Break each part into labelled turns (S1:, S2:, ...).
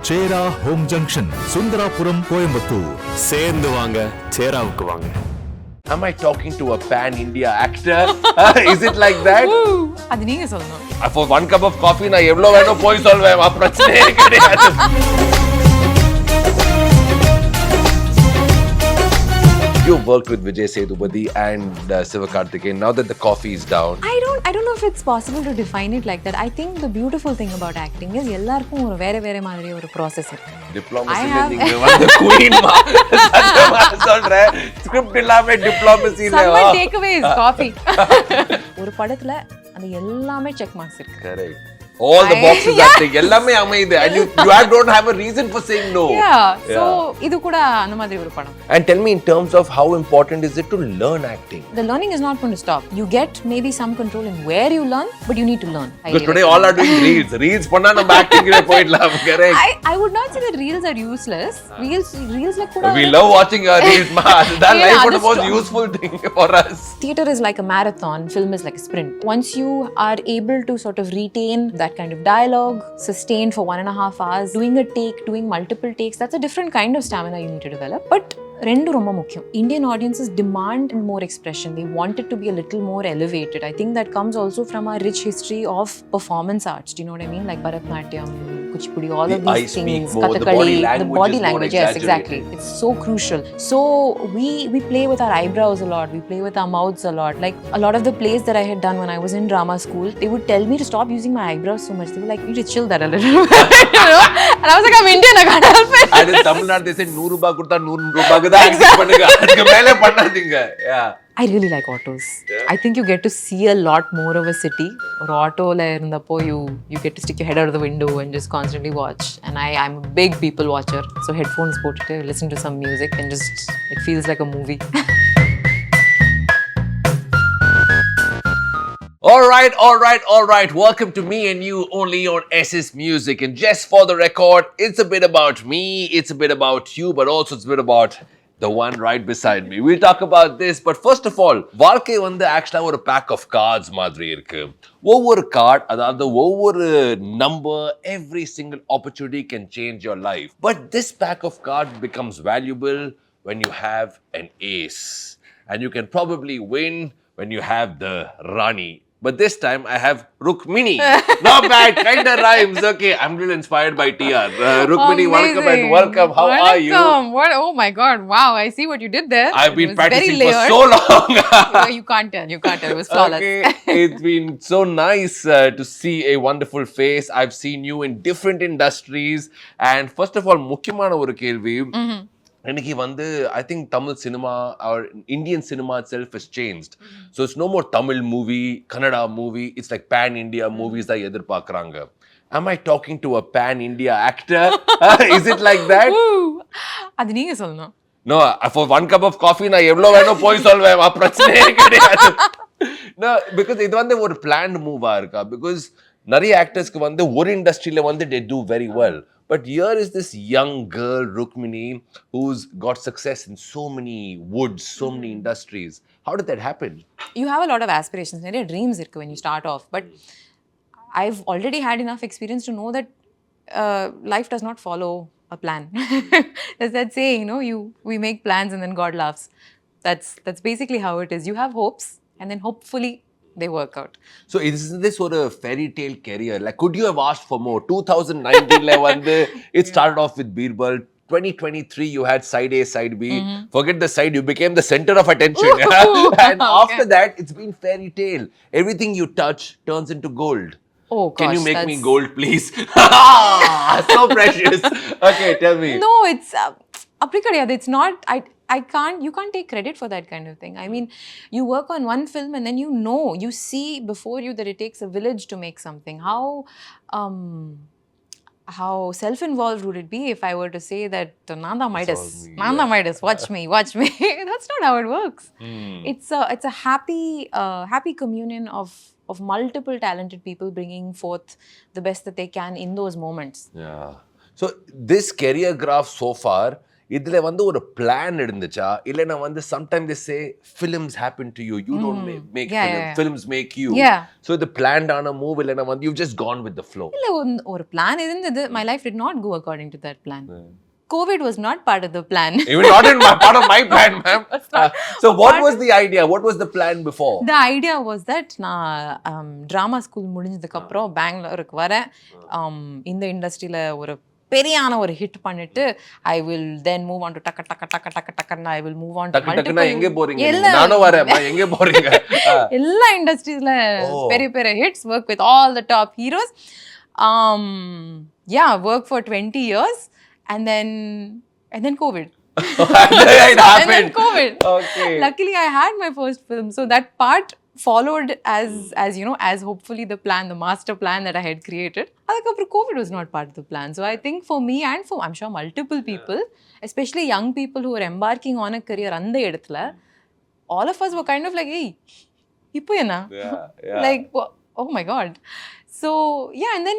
S1: சேரா home junction, Sundarapuram, Coimbatore.
S2: சேர்ந்து வாங்க, சேராவுக்கு வாங்க.
S3: Am I talking to a pan-India actor? Is it like that?
S4: அது நீங்க சொல்லணும்.
S3: For one cup of coffee நான் எவ்வளவு வேணும் போய் சொல்வேன், பிரச்சனையே கிடையாது. You worked with Vijay Sethupathi and 𝐀𝐝𝐬𝐀𝐽𝐬. Now that the coffee is down,
S4: I don't know if it's possible to define it like that. I think the beautiful thing about acting is எல்லாருக்கும் ஒரு வேற மாதிரி ஒரு process இருக்கு.
S3: diplomacy நீங்க வந்து queen மா சத்தியமா சொல்றேன். ஸ்கிரிப்ட் இல்லாம diplomacy இல்ல.
S4: Someone take away his coffee. ஒரு படத்துல அந்த எல்லாமே check marks இருக்கு.
S3: Correct. All the boxes are ticked. எல்லாமே அமையுது. And you don't have a reason for saying no.
S4: Yeah. So இது கூட அந்த மாதிரி ஒரு படம்.
S3: And tell me, in terms of how important is it to learn acting?
S4: The learning is not going to stop. You get maybe some control in where you learn, but you need to learn.
S3: Because today all are doing reels. Reels பண்ணா நம்ம acting க்கு போயிடலாம். Correct.
S4: I would not say that reels are useless. Reels like கூட
S3: We love watching our reels. That life is the most useful thing for us.
S4: Theater is like a marathon. Film is like a sprint. Once you are able to sort of retain that kind of dialogue, sustained for 1.5 hours, doing a take, doing multiple takes, that's a different kind of stamina you need to develop. But rendu romba mukyam. Indian audiences demand more expression. They want it to be a little more elevated. I think that comes also from our rich history of performance arts. Do you know what I mean? Like Bharatanatyam, Kuchipudi, all of these things, Kathakali, the body language, yes, exactly. It's so crucial. So we play with our eyebrows a lot. We play with our mouths a lot. Like a lot of the plays that I had done when I was in drama school, they would tell me to stop using my eyebrows so much. They were like, you need to chill that a little bit, you know? And I was like, I'm Indian, I can't help it.
S3: And in Tamil Nadu, they say, 100 ரூபாய் கொடுத்தா 100 ரூபாய்க்கு தான் act பண்ணுங்க. அதுக்கு மேல பண்ணாதீங்க. Yeah.
S4: I really like autos. Yeah. I think you get to see a lot more of a city. Or auto la irundappo you get to stick your head out of the window and just constantly watch. And I'm a big people watcher. So headphones potte listen to some music and just it feels like a movie.
S3: All right. Welcome to Me&U only on SS Music. And just for the record, it's a bit about me, it's a bit about you, but also it's a bit about the one right beside me. We'll talk about this, but first of all, வாழ்க்கை வந்து actually ஒரு pack of cards மாதிரி இருக்கு. ஒவ்வொரு card, அதாவது ஒவ்வொரு number, every single opportunity can change your life. But this pack of cards becomes valuable when you have an ace. And you can probably win when you have the Rani. But this time I have Rukmini. Not bad, kind of rhymes. Okay, I'm really inspired by TR. Rukmini, welcome. How are you?
S4: What? Oh my God! Wow, I see what you did there.
S3: I've been practicing for so long.
S4: You can't tell. It was flawless.
S3: Okay, it's been so nice to see a wonderful face. I've seen you in different industries. And first of all, முக்கியமான ஒரு கேள்வி. எனக்கு வந்து I think Tamil cinema or Indian cinema itself has changed. So it's no more Tamil movie, Kannada movie. It's like pan-India movies that எதிர்பார்க்கறாங்க. Am I talking to a pan-India actor? Is it like that?
S4: அது நீங்க சொல்லணும்.
S3: No, for one cup of coffee நான் எவ்வளவு வேணும் போய் சொல்வேன், பிரச்சனையே கிடையாது. No, because இது வந்து ஒரு planned move-ஆ இருக்கா? Because நிறைய actorsக்கு வந்து ஒரு இண்டஸ்ட்ரியில வந்து they do very well. But here is this young girl, Rukmini, who's got success in so many woods, so many industries. How did that happen?
S4: You have a lot of aspirations. There are dreams when you start off. But I've already had enough experience to know that life does not follow a plan. There's that saying, we make plans and then God laughs. That's basically how it is. You have hopes and then hopefully they work out.
S3: So is this sort of fairy tale career? Like, could you have asked for more? 2019 it started off with Birbal. 2023 you had side A, side B. Forget the side, you became the center of attention. And after that, it's been fairy tale. Everything you touch turns into gold.
S4: Oh gosh,
S3: can you make me gold, please? So precious. Okay, tell me.
S4: No, it's it's not. You can't take credit for that kind of thing. I mean, you work on one film and then you see before you that it takes a village to make something. How self-involved would it be if I were to say that Nanda Midas, watch me. That's not how it works. It's a happy communion of multiple talented people bringing forth the best that they can in those moments.
S3: Yeah. So this career graph so far, இதுல வந்து ஒரு plan இருந்துச்சா இல்லனா வந்து sometimes they say films happen to you don't make films make you so the planned ஆன move இல்லனா வந்து you've just gone with the flow
S4: இல்ல ஒரு பிளான் இருந்தது. My life did not go according to that plan. COVID was not part of the plan.
S3: Even not in part of my plan, ma'am. So what was the idea? What was the plan before?
S4: The idea was that நான் drama school முடிஞ்சதுக்கு அப்புறம் பெங்களூருக்கு வரேன். இந்த இண்டஸ்ட்ரியில ஒரு பெரியான ஒரு hit பண்ணிட்டு I will then move on to டக்க I will move on to
S3: multiple. எங்க போறீங்க? நானும் வரேன். எங்க போறீங்க?
S4: எல்லா இண்டஸ்ட்ரியில பெரிய பெரிய hits, work with all the top heroes. Work for 20 years. And then COVID.
S3: And
S4: then COVID.
S3: Okay.
S4: Luckily, I had my first film, so that part followed as you know, as hopefully the plan, the master plan that I had created. Adukapra COVID was not part of the plan. So I think for me and for I'm sure multiple people, especially young people who are embarking on a career andha edathula, all of us were kind of like, hey, ipo ena? Like, oh my God. So and then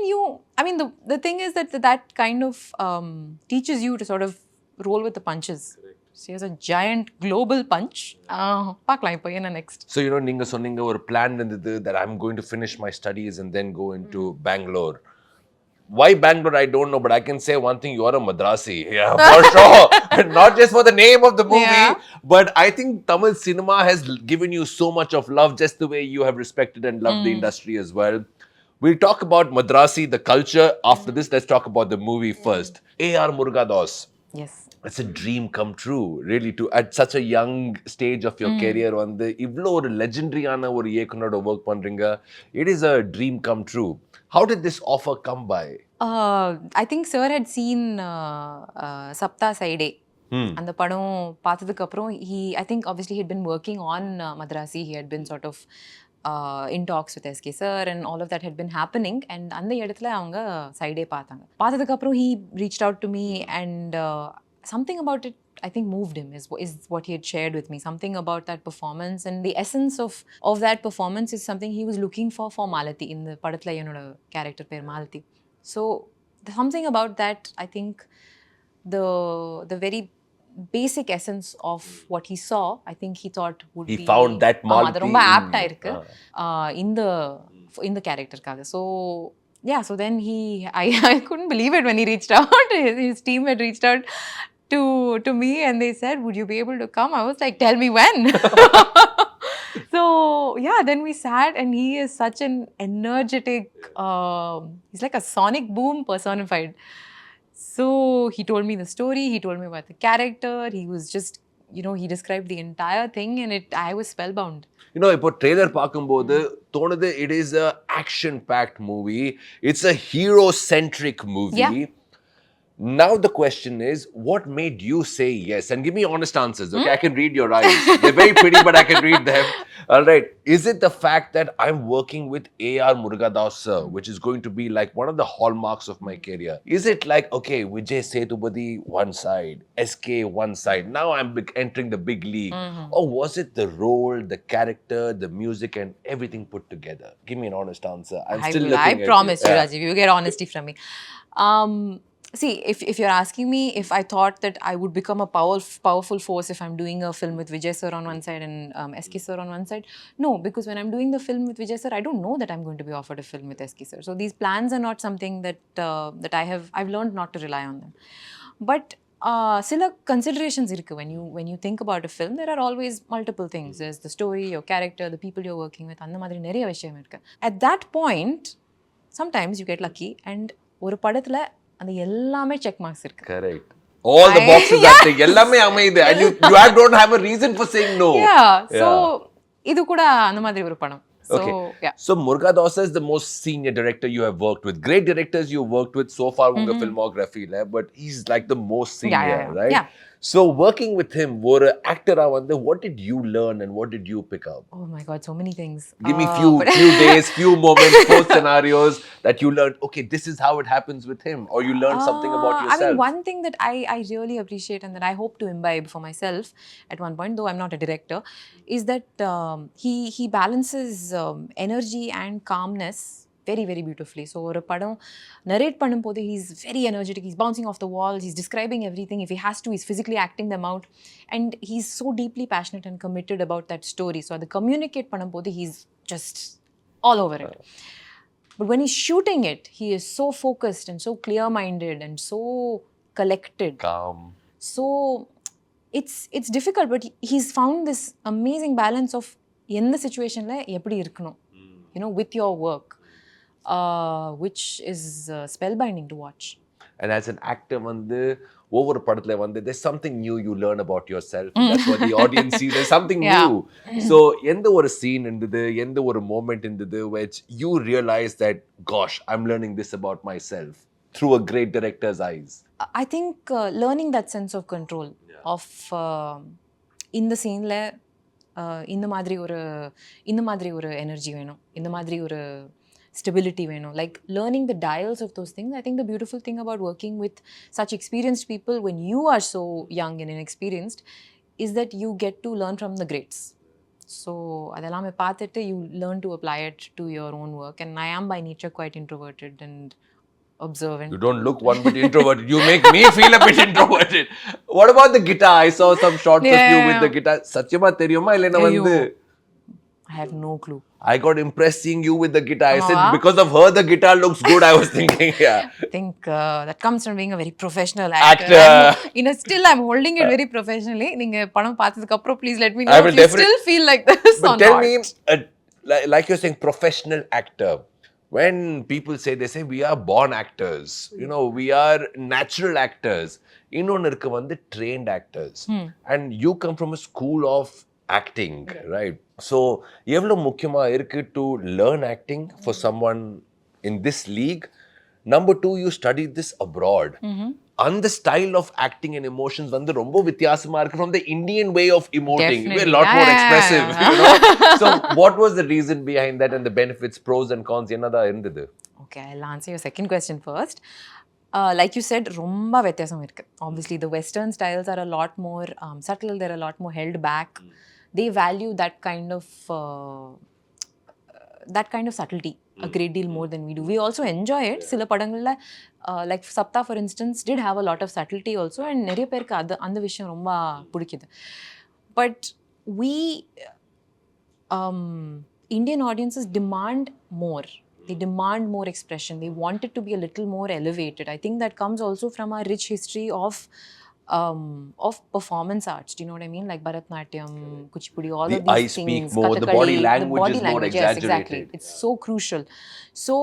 S4: the thing is that kind of teaches you to sort of roll with the punches. So here's a giant global punch. Paakalam ipo ena next.
S3: So நீங்க சொன்னீங்க ஒரு plan இருந்தது that I'm going to finish my studies and then go into Bangalore. Why Bangalore, I don't know, but I can say one thing, you are a Madrasi. Yeah, for sure. Not just for the name of the movie, but I think Tamil cinema has given you so much of love just the way you have respected and loved the industry as well. We'll talk about Madrasi, the culture. After this, let's talk about the movie first. A.R. Murugadoss.
S4: Yes.
S3: It's a dream come true, really, to at such a young stage of your career. வந்து இவ்ளோ ஒரு legendary-ஆன ஒரு இயக்குனரோட work பண்றீங்க. It is a dream come true. How did this offer come by?
S4: I think sir had seen Sapta Side. அந்த படம் பார்த்ததுக்கு அப்புறம் I think obviously he had been working on Madharasi. He had been sort of in talks with SK sir and all of that had been happening, and அந்த இடத்துல அவங்க சைடே பார்த்தாங்க. பார்த்ததுக்கு அப்புறம் he reached out to me and something about it I think moved him is what he had shared with me. Something about that performance and the essence of that performance is something he was looking for Malathi. In the படத்துல என்னோட character பேர் Malathi. So something about that, I think the very basic essence of what he saw, I think he thought would be.
S3: He found that Malathi.
S4: அது ரொம்ப ஆப்டா இருக்கு இந்த கேரக்டருக்காக. So so then I couldn't believe it when he reached out. His team had reached out to me and they said, would you be able to come? I was like, tell me when. So then we sat and he is such an energetic, he's like a sonic boom personified. So he told me the story, he told me about the character, he was just, he described the entire thing and I was spellbound.
S3: இப்போ trailer பார்க்கும்போது தோணுது it is a action packed movie, it's a hero centric movie. Now the question is, what made you say yes? And give me honest answers, okay? I can read your eyes. They're very pretty, but I can read them. All right. Is it the fact that I'm working with A.R. Murugadoss sir, which is going to be like one of the hallmarks of my career? Is it like, okay, Vijay Sethupathi one side, SK one side, now I'm entering the big league? Or was it the role, the character, the music and everything put together? Give me an honest answer.
S4: I promise you, Rajiv, you get honesty from me. See, if you're asking me if I thought that I would become a powerful force if I'm doing a film with Vijay sir on one side and SK sir on one side, no, because when I'm doing the film with Vijay sir, I don't know that I'm going to be offered a film with SK sir. So these plans are not something that I've learned not to rely on them. But சில considerations irukku when you think about a film. There are always multiple things. There's the story, your character, the people you're working with, அந்த மாதிரி நிறைய விஷயம் இருக்கு. At that point, sometimes you get lucky and ஒரு படத்துல அந்த எல்லாமே check marks இருக்கு.
S3: Correct. All the boxes are ticked. எல்லாமே அமையுது. And you don't have a reason for saying no.
S4: So இது கூட அந்த மாதிரி ஒரு படம்.
S3: Okay. So Murugadoss is the most senior director you have worked with. Great directors you worked with so far in your filmography, but he's like the most senior, right?
S4: Yeah.
S3: So working with him, ஒரு actor-ஆ வந்து what did you learn and what did you pick up?
S4: Oh my God, so many things.
S3: Give me few days, few moments, few scenarios that you learned, okay, this is how it happens with him, or you learned something about yourself.
S4: I mean, one thing that I really appreciate and that I hope to imbibe for myself at one point, though I'm not a director, is that he balances energy and calmness very, very beautifully. So, ஒரு படம் narrate பண்ணும்போது he's very energetic, he's bouncing off the walls, he's describing everything. If he has to, he's physically acting them out. And he's so deeply passionate and committed about that story. So, அதை communicate பண்ணும்போது he's just all over it. But when he's shooting it, he is so focused and so clear-minded and so collected.
S3: Calm.
S4: So, it's difficult, but he's found this amazing balance of எந்த சிச்சுவேஷன்ல எப்படி இருக்கணும், you know, with your work, which is spellbinding to watch.
S3: And as an actor வந்து ஒவ்வொரு படத்துல வந்து there's something new you learn about yourself. That's what the audience sees. There's something new. So எந்த ஒரு scene இருந்தது, எந்த ஒரு moment இருந்தது which you realize that gosh, I'm learning this about myself through a great director's eyes.
S4: I think learning that sense of control of இந்த சீன்ல இந்த மாதிரி ஒரு எனர்ஜி வேணும், இந்த மாதிரி ஒரு stability வேணும், like learning the dials of those things. I think the beautiful thing about working with such experienced people when you are so young and inexperienced is that you get to learn from the greats. So அதெல்லாம் பார்த்துட்டு you learn to apply it to your own work. And I am by nature quite introverted and observant.
S3: You don't look one bit introverted. You make me feel a bit introverted. What about the guitar? I saw some shots of you with the guitar. Satyama theriyuma illena vandu?
S4: I have no clue.
S3: I got impressed seeing you with the guitar. I said because of her the guitar looks good. I was thinking, yeah.
S4: I think that comes from being a very professional actor. Still I'm holding it very professionally. Ninga padam paathathukku appo please let me know if you still feel like this or not.
S3: But tell me, like you're saying, professional actor. When people say, they say we are born actors, you know, we are natural actors. Innonu irukku vandu trained actors. And you come from a school of acting, right? So evlo mukkiyama irukku to learn acting for someone in this league. Number 2, you studied this abroad. And the style of acting and emotions vandu romba vyathyasama irukku from the Indian way of emoting.
S4: Definitely.
S3: We're a lot more expressive, you know. So what was the reason behind that and the benefits, pros and cons enada irundhathu?
S4: Okay, I'll answer your second question first. Like you said, romba vyathyasam irukku. Obviously the western styles are a lot more subtle, they're a lot more held back. They value that kind of subtlety a great deal more than we do. We also enjoy it. Sila padangalla like Sapta for instance did have a lot of subtlety also, and neriya perku andha vishayam romba pudikudhu. But we Indian audiences demand more. They demand more expression. They want it to be a little more elevated. I think that comes also from our rich history of performance arts. Do you know what I mean? Like Bharatnatyam, Kuchipudi, all of these things.
S3: The eyes speak more, the body language is more exaggerated.
S4: Yes, exactly. It's so crucial. So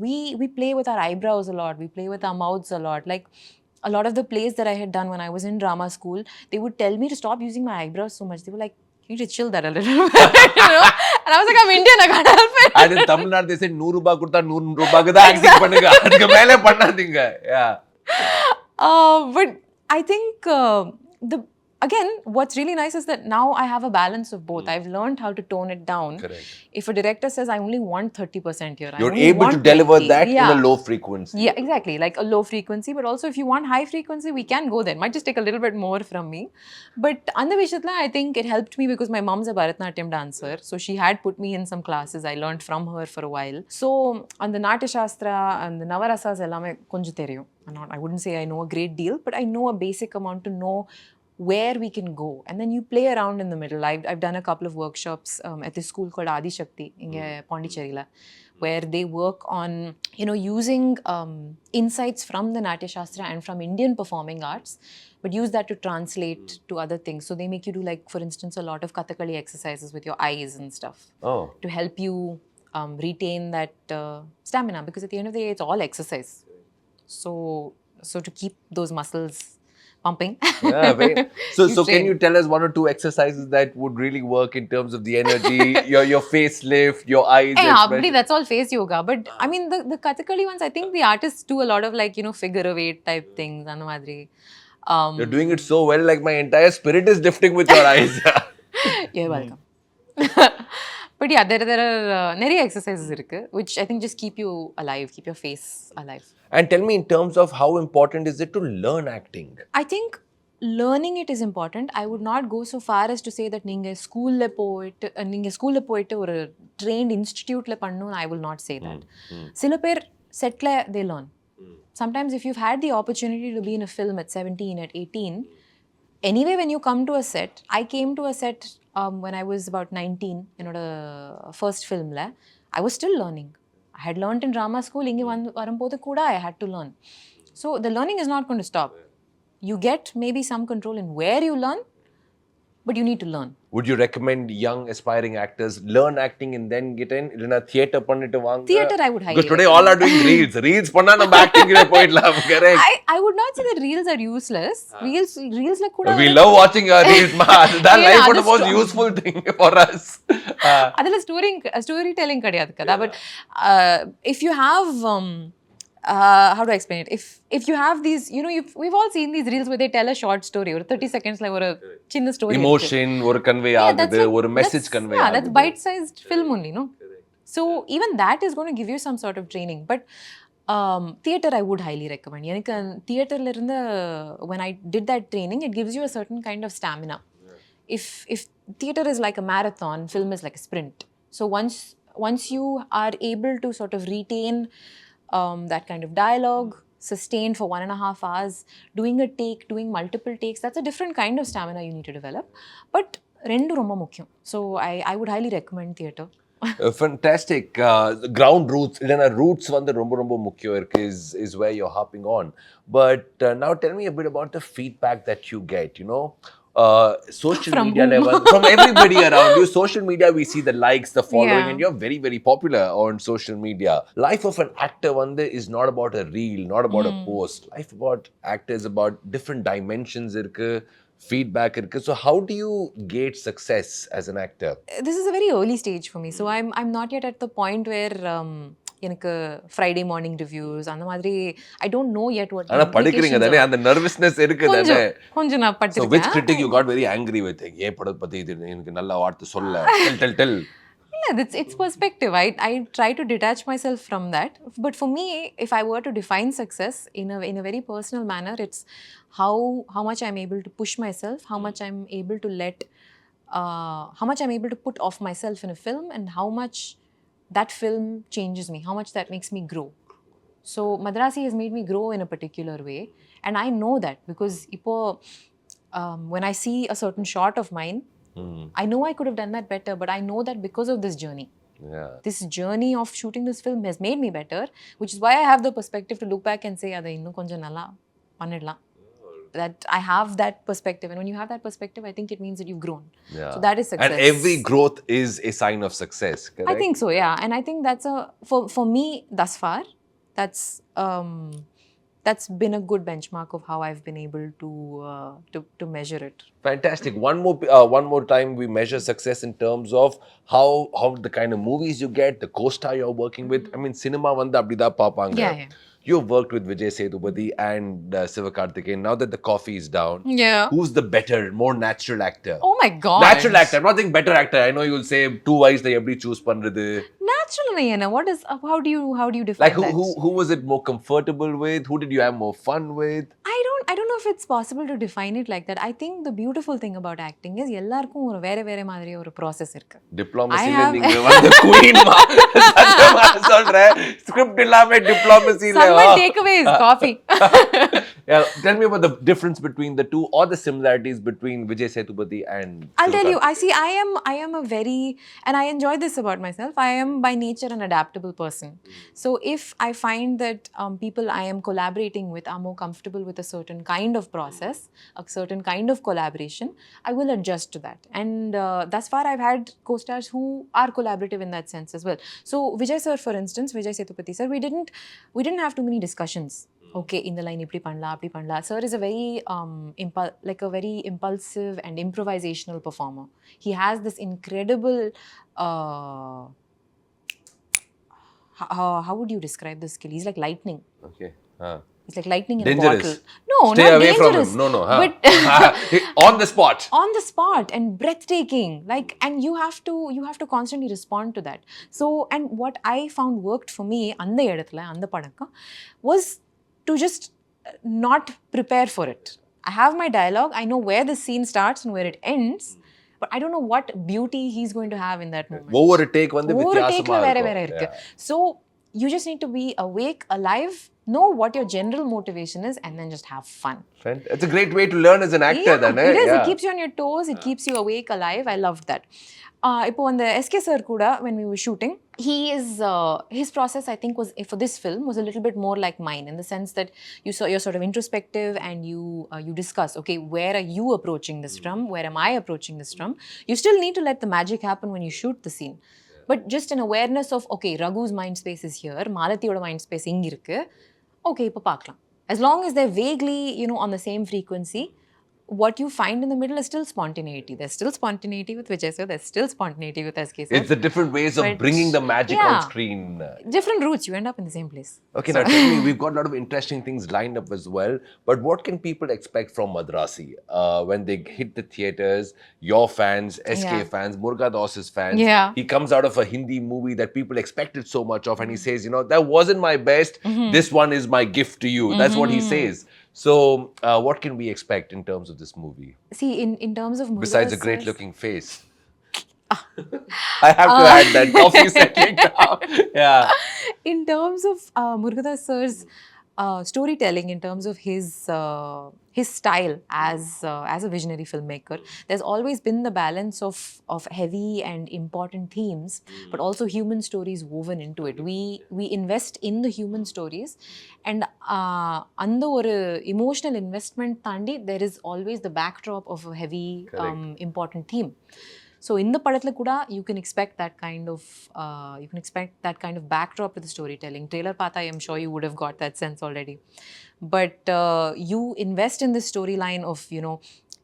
S4: we play with our eyebrows a lot. We play with our mouths a lot. Like a lot of the plays that I had done when I was in drama school, they would tell me to stop using my eyebrows so much. They were like, you need to chill that a little bit, you know? And I was like, I'm Indian, I can't help it.
S3: And in Tamil Nadu, they say, 100 ரூபாய் கொடுத்தா 100 ரூபாய்க்கு தான் acting பண்ணுங்க. அதுக்கு மேலே பண்ணாதீங்க. Yeah.
S4: But I think again, what's really nice is that now I have a balance of both. I've learned how to tone it down.
S3: Correct.
S4: If a director says, I only want 30% here,
S3: You're able to deliver 20. That in a low frequency.
S4: Yeah, exactly. Like a low frequency. But also if you want high frequency, we can go there. It might just take a little bit more from me. But on the Vishatla, I think it helped me because my mom's a Bharatnatyam dancer. So she had put me in some classes. I learned from her for a while. So on the Natya Shastra and the Navarasas, ellame konju theriyum. I wouldn't say I know a great deal, but I know a basic amount to know where we can go. And then you play around in the middle. I've done a couple of workshops at this school called 𝐼𝐺𝐸 inge Pondicherryla, where they work on, you know, using insights from the Natya Shastra and from Indian performing arts, but use that to translate to other things. So they make you do, like, for instance, a lot of Kathakali exercises with your eyes and stuff to help you retain that stamina, because at the end of the day, it's all exercise. So to keep those muscles pumping.
S3: Yeah, so can you tell us 1 or 2 exercises that would really work in terms of the energy, your face lift, your eyes?
S4: Yeah, that's all face yoga. But I mean, the Kathakali ones, I think the artists do a lot of, like, you know, figure of 8 type things.
S3: You're doing it so well, like my entire spirit is lifting with your eyes.
S4: You're welcome. But yeah, there are neriya exercises irukku, which I think just keep you alive, keep your face alive.
S3: And tell me, in terms of how important is it to learn acting?
S4: I think learning it is important. I would not go so far as to say that நீங்க ஸ்கூல்ல போயிட்டு ஒரு trained instituteல பண்ணனும். I will not say that. சில பேர் செட்ல they learn. Sometimes if you've had the opportunity to be in a film at 17, at 18, anyway when you come to a set, I came to a set when I was about 19, என்னோட first filmல, I was still learning. I had learned in drama school, இங்க வரும்போது கூட I had to learn. So the learning is not going to stop. You get maybe some control in where you learn, but you need to learn.
S3: Would you recommend young aspiring actors learn acting and then get in? இல்லனா theatre பண்ணிட்டு வாங்க?
S4: Theatre I would highly
S3: Because today all are doing reels. Reels பண்ணா நம்ம acting ல போயிடலாம். Correct.
S4: I would not say that reels are useless. Reels la kuda
S3: We love watching your reels, ma. That life is the most useful thing for us.
S4: adala storytelling kadiyadu kada. But if you have how do I explain it? If you have these, you know, we've all seen these reels where they tell a short story or 30 seconds like or a chinna story.
S3: Emotion or convey agudhu or message convey agudhu.
S4: Yeah, that's bite-sized film only, no? So even that is going to give you some sort of training. But theatre I would highly recommend. எனக்கு தியேட்டர்ல இருந்து when I did that training, it gives you a certain kind of stamina. If theatre is like a marathon, film is like a sprint. So once you are able to sort of retain that kind of dialogue, sustained for 1.5 hours, doing a take, doing multiple takes, that's a different kind of stamina you need to develop. But rendu romba mukkiyam. So I would highly recommend theatre.
S3: Fantastic. Ground roots, இல்லனா roots வந்து ரொம்ப முக்கியம் இருக்கு is where you're hopping on. But now tell me a bit about the feedback that you get, you know. Social
S4: from
S3: media level, from everybody around you. Social media, we see the likes, the following, and you're very, very popular on social media. Life of an actor is not about a reel, not about a post. Life about actors about different dimensions irukku, feedback irukku. So how do you gauge success as an actor?
S4: This is a very early stage for me. So I'm not yet at the point where எனக்கு Friday morning reviews அந்த மாதிரி I don't know yet what.
S3: ஆனா படிக்கிறீங்க தானே, அந்த nervousness இருக்கு தானே?
S4: கொஞ்சம் நான் படிச்சிருக்கேன்.
S3: So which critic you got very angry with? ஏன் படத்தை பத்தி எனக்கு நல்ல வார்த்தை சொல்ல? Tell.
S4: Yeah, it's perspective. I try to detach myself from that. But for me, if I were to define success in a very personal manner, it's how much I'm able to push myself, how much I'm able to how much I'm able to put off myself in a film, and how much that film changes me, how much that makes me grow. So Madrasi has made me grow in a particular way, and I know that because when I see a certain shot of mine, I know I could have done that better, but I know that because of this journey.
S3: Yeah.
S4: This journey of shooting this film has made me better, which is why I have the perspective to look back and say adha innum konjam nalla pannidlam. That I have that perspective, and when you have that perspective, I think it means that you've grown.
S3: Yeah.
S4: So that is success.
S3: And every growth is a sign of success, correct?
S4: I think so, yeah. And I think that's for me thus far, that's been a good benchmark of how I've been able to measure it.
S3: Fantastic. One more time, we measure success in terms of how the kind of movies you get, the co-star you're working with. I mean, cinema vanda apdi da paapanga.
S4: Yeah.
S3: You've worked with Vijay Sethupathi and 𝐶𝑖vakarthikeyan. Now that the coffee is down,
S4: Yeah.
S3: who's the better, more natural actor?
S4: Oh my god.
S3: Natural actor. I'm not saying better actor. I know you'll say two wives they every choose pandrathu.
S4: Natural naina. How do you define
S3: Like
S4: that?
S3: who was it more comfortable with? Who did you have more fun with?
S4: I don't know if it's possible to define it like that. I think the beautiful thing about acting is எல்லாருக்கும் ஒரு வேற மாதிரி ஒரு process இருக்கு.
S3: Diplomacy ல நீங்க வந்து queen மா. சத்தியமா சொல்றேன். ஸ்கிரிப்ட் இல்லாம diplomacy ல
S4: Someone take away his coffee.
S3: Yeah, tell me about the difference between the two or the similarities between Vijay Sethupathi and
S4: I'll tell you. I am a very, and I enjoy this about myself. I am by nature an adaptable person. So if I find that people I am collaborating with are more comfortable with a certain kind of process, a certain kind of collaboration, I will adjust to that. And thus far, I've had co-stars who are collaborative in that sense as well. So Vijay sir, for instance, Vijay Sethupathi sir, we didn't have too many discussions. Okay, in the line ipdi panla. Sir is a very a very impulsive and improvisational performer. He has this incredible how would you describe this skill? He's like lightning.
S3: Okay.
S4: He's like lightning in
S3: Dangerous.
S4: a bottle. No,
S3: Stay
S4: not
S3: away
S4: dangerous.
S3: from him. No.
S4: But
S3: On the spot.
S4: on the spot and breathtaking, like, and you have to constantly respond to that. So, and what I found worked for me அந்த இடத்துல அந்த படக்கம் was to just not prepare for it. I have my dialogue. I know where the scene starts and where it ends. But I don't know what beauty he's going to have in that moment.
S3: ஒவ்வொரு take வந்து
S4: ஒவ்வொரு
S3: வித்தியாசமா
S4: டேக்ல வேற
S3: இருக்கும்.
S4: வேற இருக்கு. So you just need to be awake, alive, know what your general motivation is, and then just have fun.
S3: It's a great way to learn as an actor, then.
S4: It is. It keeps you on your toes. It keeps you awake, alive. I loved that. இப்போ அந்த SK sir கூட when we were shooting, his process I think was for this film was a little bit more like mine in the sense that you're sort of introspective and you discuss, okay, where are you approaching this from? Where am I approaching this from? You still need to let the magic happen when you shoot the scene. But just an awareness of, okay, Raghu's mind space is here, Malatiyoda mind space inga irukku. Okay, இப்போ பார்க்கலாம். As long as they're vaguely, on the same frequency, what you find in the middle is still spontaneity. There's still spontaneity with Vijay sir. There's still spontaneity with SK sir.
S3: It's the different ways of bringing the magic on screen.
S4: Different routes. You end up in the same place.
S3: Okay, now tell me, we've got a lot of interesting things lined up as well. But what can people expect from Madrasi when they hit the theatres? Your fans, SK fans, Murga Das's fans.
S4: Yeah.
S3: He comes out of a Hindi movie that people expected so much of, and he says, that wasn't my best. This one is my gift to you. That's what he says. So, what can we expect in terms of this movie?
S4: See, in terms of Murga
S3: besides a great-looking face. I have to add that coffee settling down. Yeah.
S4: In terms of Murugadas sir's storytelling, in terms of his style as a visionary filmmaker, there's always been the balance of heavy and important themes, but also human stories woven into it. We invest in the human stories, and அந்த ஒரு emotional investment தாண்டி there is always the backdrop of a heavy important theme. So in the padathla kuda you can expect that kind of backdrop to the storytelling. Trailer paatha, I'm sure you would have got that sense already. But you invest in this storyline of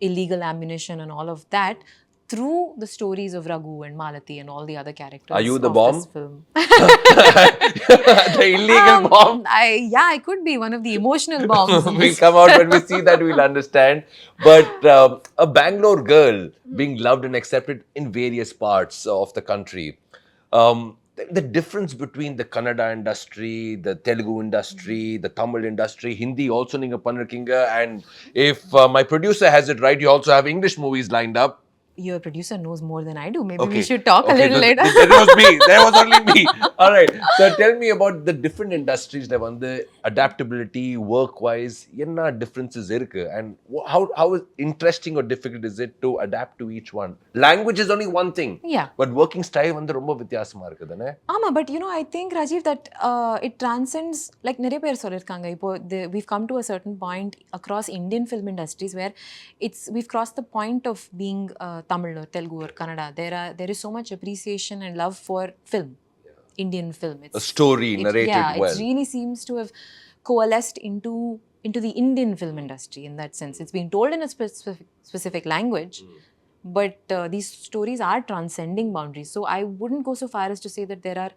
S4: illegal ammunition and all of that through the stories of Raghu and Malati and all the other characters.
S3: Are you the bomb?
S4: This film.
S3: The illegal bomb?
S4: I could be one of the emotional bombs.
S3: We'll come out when we see that, we'll understand. But a Bangalore girl being loved and accepted in various parts of the country. The difference between the Kannada industry, the Telugu industry, the Tamil industry, Hindi also ninga pannirkinga, and if my producer has it right, you also have English movies lined up.
S4: Your producer knows more than I do. Maybe we should talk a little later.
S3: That was me. There was only me. All right. So tell me about the different industries. The adaptability, work-wise, enna differences irukku, and how interesting or difficult is it to adapt to each one? Language is only one thing.
S4: Yeah.
S3: But working style வந்து ரொம்ப வித்தியாசமா இருக்குதுனே.
S4: ஆமா, but I think Rajiv that it transcends, like நிறைய பேர் சொல்லிருக்காங்க. இப்போ we've come to a certain point across Indian film industries where we've crossed the point of being Tamil or Telugu or Kannada. There is so much appreciation and love for film, Indian film.
S3: A story narrated well.
S4: It really seems to have coalesced into the Indian film industry in that sense. It's being told in a specific language, but these stories are transcending boundaries. So I wouldn't go so far as to say that there are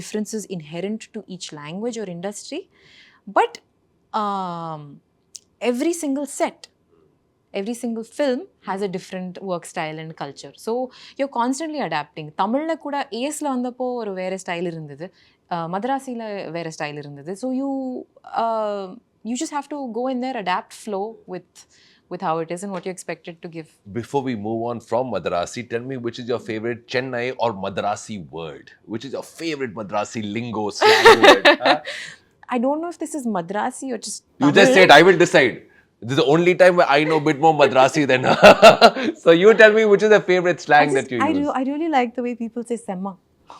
S4: differences inherent to each language or industry, but every single set, every single film has a different work style and culture. So you're constantly adapting. Tamilna kuda AS la vandappo oru vera style irundhudu, Madrasi la vera style irundhudu. So you just have to go in there, adapt, flow with how it is and what you're expected to give.
S3: Before we move on from Madharasi, tell me, which is your favorite Chennai or Madharasi word? Which is your favorite Madharasi lingo, slang word? Huh?
S4: I don't know if this is Madrasi or just
S3: You just said, I will decide. This is the only time where I know a bit more Madrasi than So you tell me, which is the favorite slang that you use?
S4: I really like the way people say semma.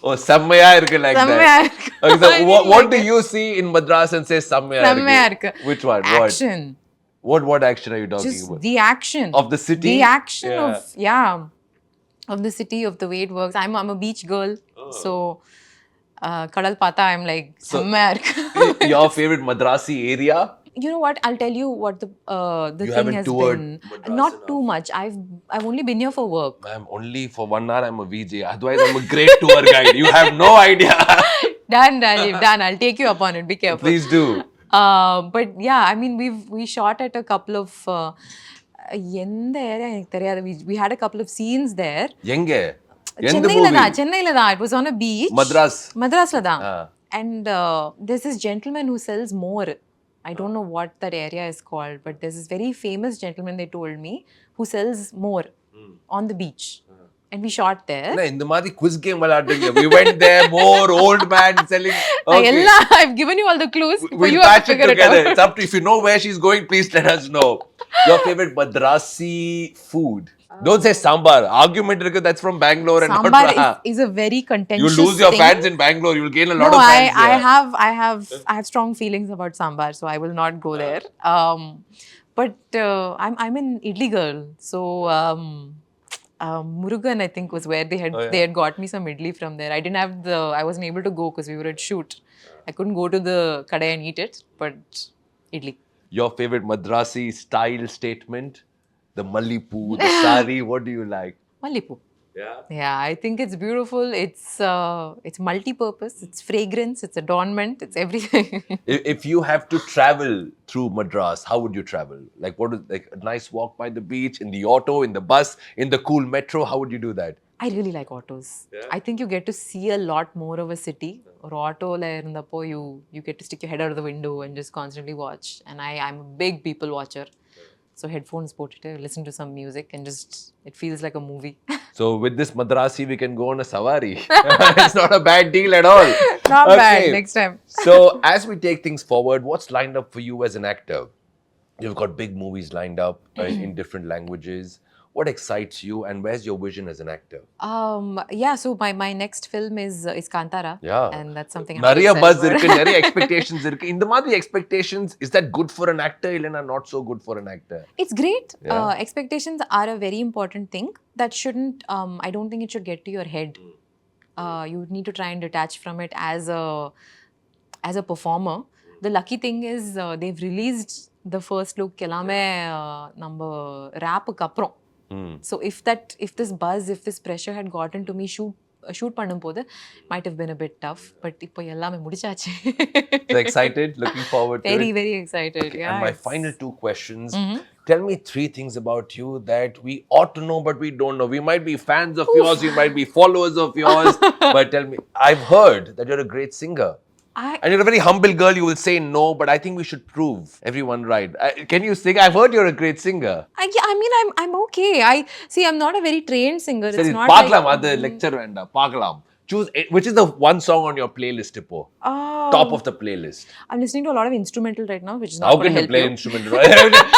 S3: Oh, sammaya irukku like that. Okay, so what do you see in Madras and say sammaya irukku? Which one?
S4: Action.
S3: What action are you talking
S4: Just
S3: about?
S4: the action.
S3: Of the city?
S4: The action of the city, of the way it works. I'm a beach girl. So kadal pata, I'm like, sammaya irukku.
S3: Your favorite Madrasi area?
S4: You know what? I'll tell you what the thing has been. Not too much. I've only been here for work.
S3: I'm only for 1 hour. I'm a VJ. Otherwise, I'm a great tour guide. You have no idea.
S4: Done, Rajiv. Done. I'll take you up on it. Be careful.
S3: Please do.
S4: But yeah, I mean, we shot at a couple of. எந்த area எனக்கு தெரியாது. We had a couple of scenes there.
S3: எங்க?
S4: சென்னையில தான். It was on a beach.
S3: Madrasல
S4: தான். And there's this gentleman who sells more. I don't know what that area is called, but there's this very famous gentleman, they told me, who sells more on the beach. And we shot there.
S3: In the Madi quiz game, we went there, more old man selling. Okay.
S4: I've given you all the clues.
S3: We'll
S4: you have
S3: patch
S4: to
S3: it
S4: figure
S3: together.
S4: it out.
S3: It's up to if you know where she's going, please let us know. Your favorite Madrasi food. Don't say sambar. Argument that's from Bangalore and
S4: Sambar
S3: not
S4: is a very contentious
S3: You lose your
S4: thing.
S3: fans in Bangalore. You'll gain a lot
S4: No,
S3: of fans
S4: I
S3: here.
S4: have strong feelings about sambar, so I will not go there. But I'm an idli girl, so Murugan, I think, was where they had got me some idli from there. I wasn't able to go because we were at shoot. I couldn't go to the kadai and eat it, but idli.
S3: Your favorite Madrasi style statement? The Mallipu, the sari, what do you like?
S4: Mallipu.
S3: Yeah.
S4: Yeah, I think it's beautiful. It's multi-purpose. It's fragrance. It's adornment. It's everything.
S3: If you have to travel through Madras, how would you travel? Like, what is like a nice walk by the beach, in the auto, in the bus, in the cool metro? How would you do that?
S4: I really like autos. Yeah. I think you get to see a lot more of a city. Or auto you get to stick your head out of the window and just constantly watch. And I'm a big people watcher. So headphones put it, listen to some music and just, it feels like a movie.
S3: So with this Madrasi, we can go on a safari. It's not a bad deal at all.
S4: Not bad, next time.
S3: So as we take things forward, what's lined up for you as an actor? You've got big movies lined up in different languages. What excites you and where's your vision as an actor?
S4: So my next film is Kantara.
S3: Yeah.
S4: And that's something
S3: Nariya buzz irukku, nariya expectations irukku. In the Madhi expectations, is that good for an actor, Elena? Not so good for an actor?
S4: It's great.
S3: Yeah.
S4: Expectations are a very important thing that shouldn't, I don't think it should get to your head. You need to try and detach from it as a performer. The lucky thing is they've released the first look 𝐾𝐝𝐲 number rap kaprom. So if this buzz, if this pressure had gotten to me shoot பண்ணும்போது might have been a bit tough, but இப்போ எல்லாமே முடிச்சாச்சு.
S3: So excited, looking forward to
S4: very
S3: it.
S4: very excited. Yeah.
S3: And my final two questions. Tell me three things about you that we ought to know but we don't know. We might be fans of yours, we might be followers of yours, but tell me, I've heard that you're a great singer. And you're a very humble girl, you will say no, but I think we should prove everyone right. Can you sing? I've heard you're a great singer.
S4: I'm okay. I'm not a very trained singer. It's not
S3: Paakalam,
S4: like...
S3: the lecture venda. Paakalam. Choose, which is the one song on your playlist, Ippo? Top of the playlist.
S4: I'm listening to a lot of instrumental right now, which is not
S3: How
S4: going
S3: can
S4: to
S3: you
S4: help
S3: play
S4: you.
S3: instrumental?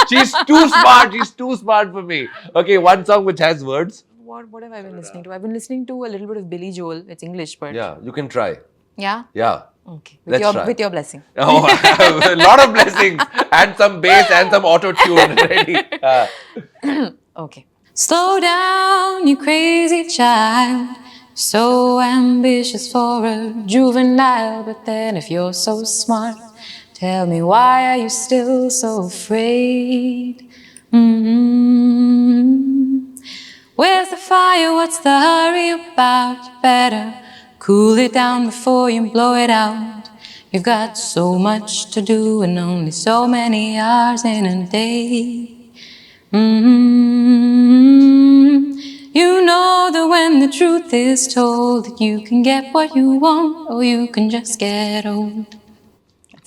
S3: She's too smart. She's too smart for me. Okay, one song which has words.
S4: What have I been listening to? I've been listening to a little bit of Billy Joel. It's English, but...
S3: Yeah, you can try.
S4: Yeah?
S3: Yeah.
S4: Okay.
S3: Let's try.
S4: With your blessing.
S3: Oh, a lot of blessings. And some bass and some auto-tune. Ready?
S4: Okay. Slow down, you crazy child. So ambitious for a juvenile. But then if you're so smart, tell me why are you still so afraid? Where's the fire? What's the hurry about? You better cool it down before you blow it out. You've got so much to do and only so many hours in a day. You know that when the truth is told, that you can get what you want or you can just get old.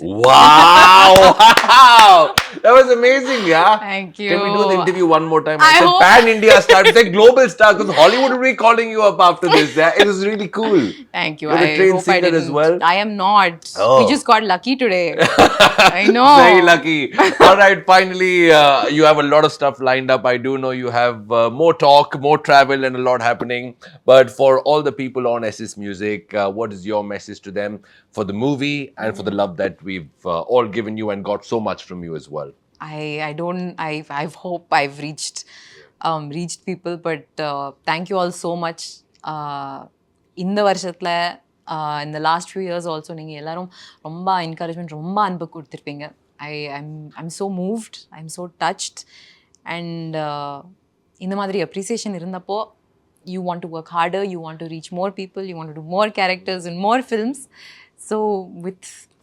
S3: Wow! Wow! That was amazing, yeah?
S4: Thank you.
S3: Can we do the interview one more time?
S4: I
S3: said
S4: hope-
S3: pan-India star. It's like global star because Hollywood will be calling you up after this. Yeah? It was really cool.
S4: Thank you.
S3: You're a
S4: I
S3: trained
S4: hope I
S3: singer
S4: didn't.
S3: as well?
S4: I am not.
S3: Oh.
S4: We just got lucky today. I know.
S3: Very lucky. All right, finally, you have a lot of stuff lined up. I do know you have more talk, more travel, and a lot happening. But for all the people on SS Music, what is your message to them for the movie and for the love that we've all given you and got so much from you as well?
S4: I hope I've reached people, but thank you all so much. In the varshathla, in the last few years also, நீங்க எல்லாரும் ரொம்ப encouragement, ரொம்ப அன்பு கொடுத்திருப்பீங்க. I'm so moved, I'm so touched, and இந்த மாதிரி appreciation இருந்தப்போ, you want to work harder, you want to reach more people, you want to do more characters and more films. So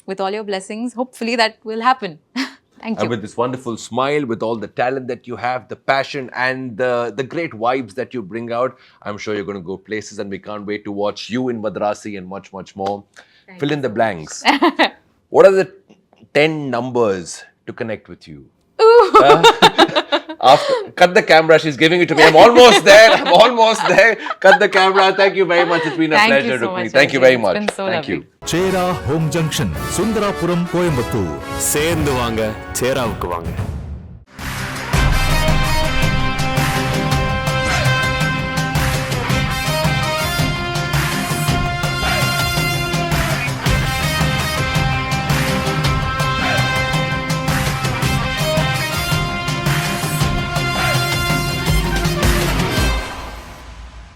S4: with all your blessings, hopefully that will happen. Thank you.
S3: And with this wonderful smile, with all the talent that you have, the passion and the great vibes that you bring out, I'm sure you're going to go places and we can't wait to watch you in Madrasi and much, much more. Fill in the blanks. What are the 10 numbers to connect with you. Cut the camera. She's giving it to me. I'm almost there. Cut the camera. Thank you very much. It's been a
S4: Thank you
S3: pleasure,
S4: so
S3: Rukmini.
S4: much,
S3: Thank you
S4: Rajiv.
S3: very
S4: It's
S3: much.
S4: been so
S3: Thank you.
S4: lovely.
S1: சேரா home junction, Sundarapuram, Coimbatore.
S2: சேர்ந்து வாங்க சேராவுக்கு வாங்க.